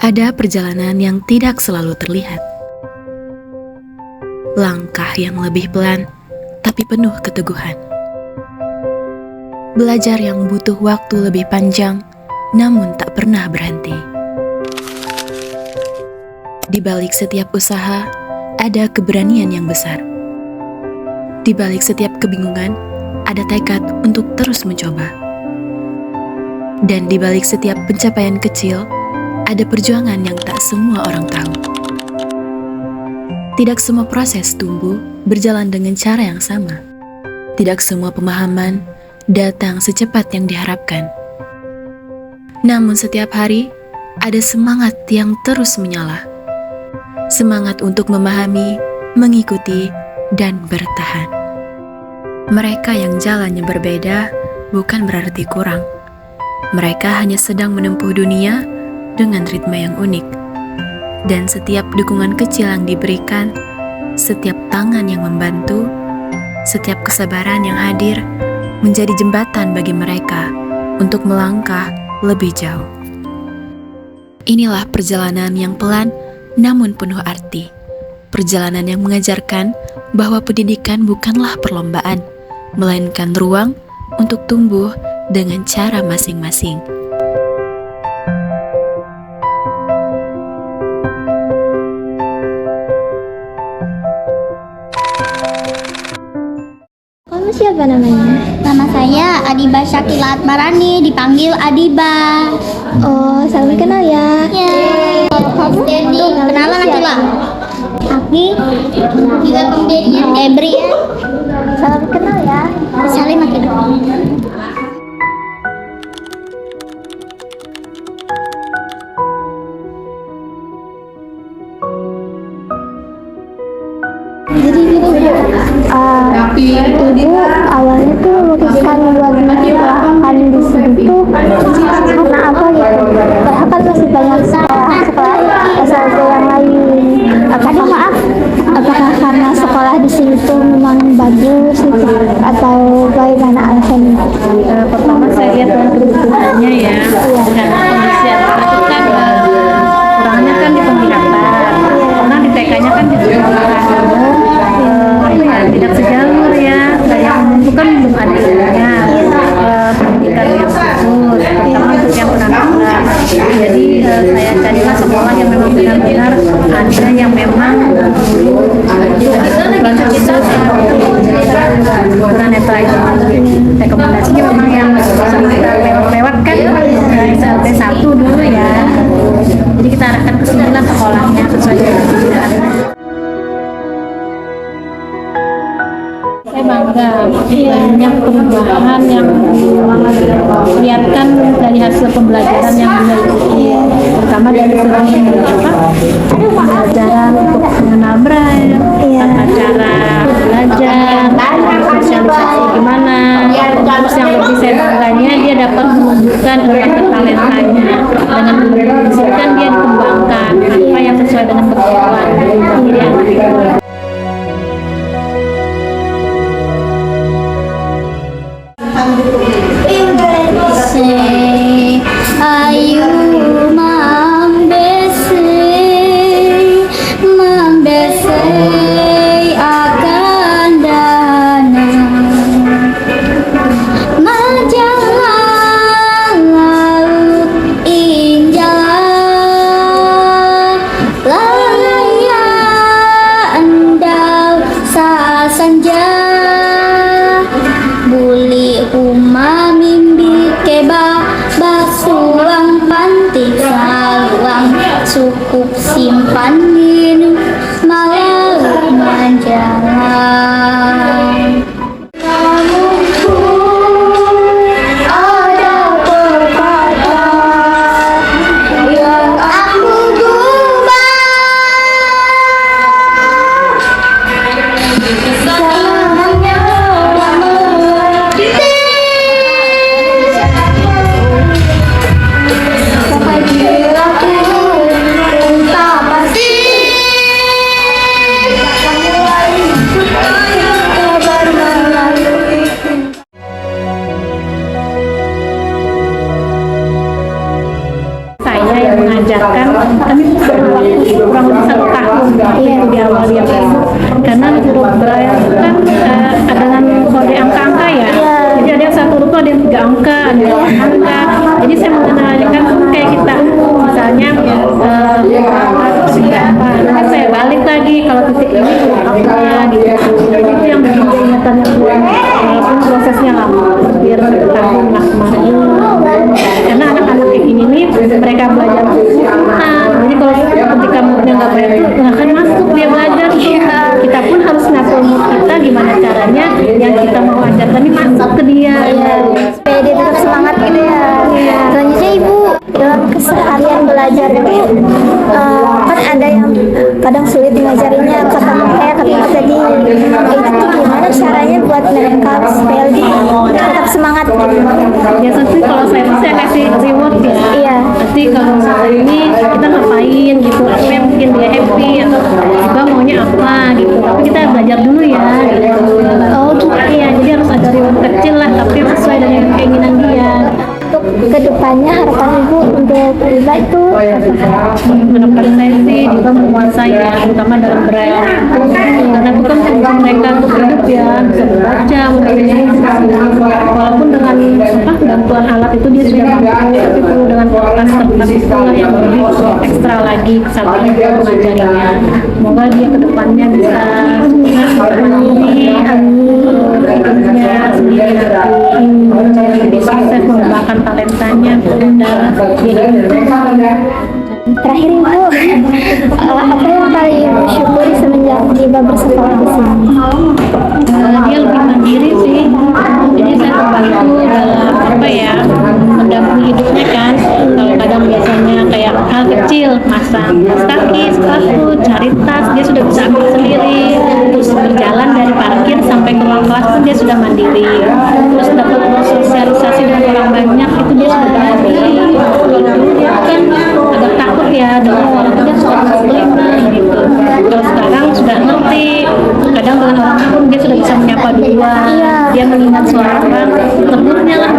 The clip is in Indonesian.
Ada perjalanan yang tidak selalu terlihat. Langkah yang lebih pelan, tapi penuh keteguhan. Belajar yang butuh waktu lebih panjang, namun tak pernah berhenti. Di balik setiap usaha, ada keberanian yang besar. Di balik setiap kebingungan, ada tekad untuk terus mencoba. Dan di balik setiap pencapaian kecil, ada perjuangan yang tak semua orang tahu. Tidak semua proses tumbuh berjalan dengan cara yang sama. Tidak semua pemahaman datang secepat yang diharapkan. Namun setiap hari, ada semangat yang terus menyala. Semangat untuk memahami, mengikuti, dan bertahan. Mereka yang jalannya berbeda bukan berarti kurang. Mereka hanya sedang menempuh dunia dengan ritme yang unik. Dan setiap dukungan kecil yang diberikan, setiap tangan yang membantu, setiap kesabaran yang hadir, menjadi jembatan bagi mereka untuk melangkah lebih jauh. Inilah perjalanan yang pelan namun penuh arti. Perjalanan yang mengajarkan bahwa pendidikan bukanlah perlombaan, melainkan ruang untuk tumbuh dengan cara masing-masing. Kamu siapa namanya? Nama saya Adiba Syakila Atmarani, dipanggil Adiba. Oh, salam kenal ya. Kamu tuh kenalan Akila. Aki, juga kemudian Ebri ya. Salam kenal ya. Salim Akila. Jadi gini, ibu awalnya tuh memutuskan buat menyekolahkan di sini tuh karena apa gitu? Padahal kan masih banyak sekolah SLT yang lain. Apakah karena sekolah di sini tuh memang bagus gitu, atau bagaimana alasannya? Pertama saya lihat dengan kebutuhannya ya. Karena kondisi anak itu kan kurangnya kan di pembicaraan. Karena di TK-nya kan di sekolah umum tidak sejalur ya. Dari yang umum itu kan belum ada ilmunya. Pendidikan yang khusus, terutama untuk yang anak-anak. Jadi saya carilah sekolah yang memang benar-benar ada yang memang belajar kita tunanetra itu. Rekomendasinya memang yang kita lewat kan SLT 1 dulu ya. Jadi kita arahkan ke sini lah sekolahnya sesuai dengan kebutuhan. Saya bangga banyak perubahan yang kelihatan dari hasil pembelajaran yang beliau ikuti, terutama dari pembelajaran untuk mengenal braille, tata cara belajar, sosialisasi gimana. Terus yang lebih saya bangganya dia dapat menunjukkan talentanya dengan menunjukkan dia dikembangkan apa yang sesuai dengan kebutuhan diri anak itu. Ayu membesai akan danau majalah laut injal lalaya endau sasanja buli umamimbi keba basuang pantik saluang cukup simpan minum malau menjalan. Kamuku ada pepatah yang aku gubah. Salamnya sampai bila ku tak pasti mengajarkan. Kami perlu waktu kurang lebih 1 tahun itu di awal dia masuk, karena huruf Braille itu kan dengan kode angka-angka ya. Jadi ada yang 1 huruf tuh ada yang 3 angka, ada yang 4 angka. Jadi saya mengenalkan kayak kita misalnya titik apa, nanti saya balik lagi kalau titik ini huruf apa gitu. Jadi itu yang bikin ingatannya kuat, walaupun prosesnya lama, hampir 1 tahun lah kemarin. Karena anak-anak kayak gini nih mereka belajar sultan. Jadi kalau ketika moodnya nggak baik tuh nggak akan masuk dia belajar tuh. Kita pun harus ngatur mood kita gimana caranya yang kita mau ajarkan ini masuk ke dia. Supaya dia tetap semangat gitu ya. Selanjutnya Ibu, dalam keseharian belajar itu kan ada yang kadang sulit mengajarinya, kata Mas tadi, itu tuh gimana caranya buat mereka supaya lebih tetap semangat gitu? Biasa sih kalau saya kasih reward ya. Iya. Nanti kalau hari ini kita ngapain gitu, apa yang bikin dia happy atau juga maunya apa gitu. Tapi kita belajar dulu ya gitu. Oh gitu. Iya, jadi harus ada reward kecil lah, tapi sesuai dengan keinginan dia. Untuk kedepannya harapan Ibu untuk Liba itu Harapan saya sih juga menguasai ya, terutama dalam Braille. Karena itu kan kunci mereka untuk hidup ya, bisa membaca, membaca. Walaupun dengan bantuan alat itu dia sudah mampu, tapi perlu dengan kelas tertentu lah yang lebih ekstra lagi saat dia mengajarinya. Semoga dia kedepannya bisa hidupnya sendiri nanti lebih sukses mengembangkan talentanya dalam terakhir Ibu, apa yang paling Ibu syukuri semenjak Liba bersekolah di sini? Dia lebih mandiri sih, jadi saya terbantu dalam apa ya, mendampingi hidupnya kan. Kalau kadang biasanya kayak hal kecil, masang tas kaki, sepatu, cari tas, dia sudah bisa ambil sendiri. Terus berjalan dari parkir sampai ke ruang kelas pun dia sudah mandiri. Terus dapat sosialisasi dengan orang banyak itu dia sudah berani. Kalau dulu dia kan agak takut ya dengan orang, dia suka muslimah gitu. Kalau sekarang sudah ngerti, kadang dengan orang pun dia sudah bisa menyapa duluan. Dia mengingat suara orang, sebutnya lah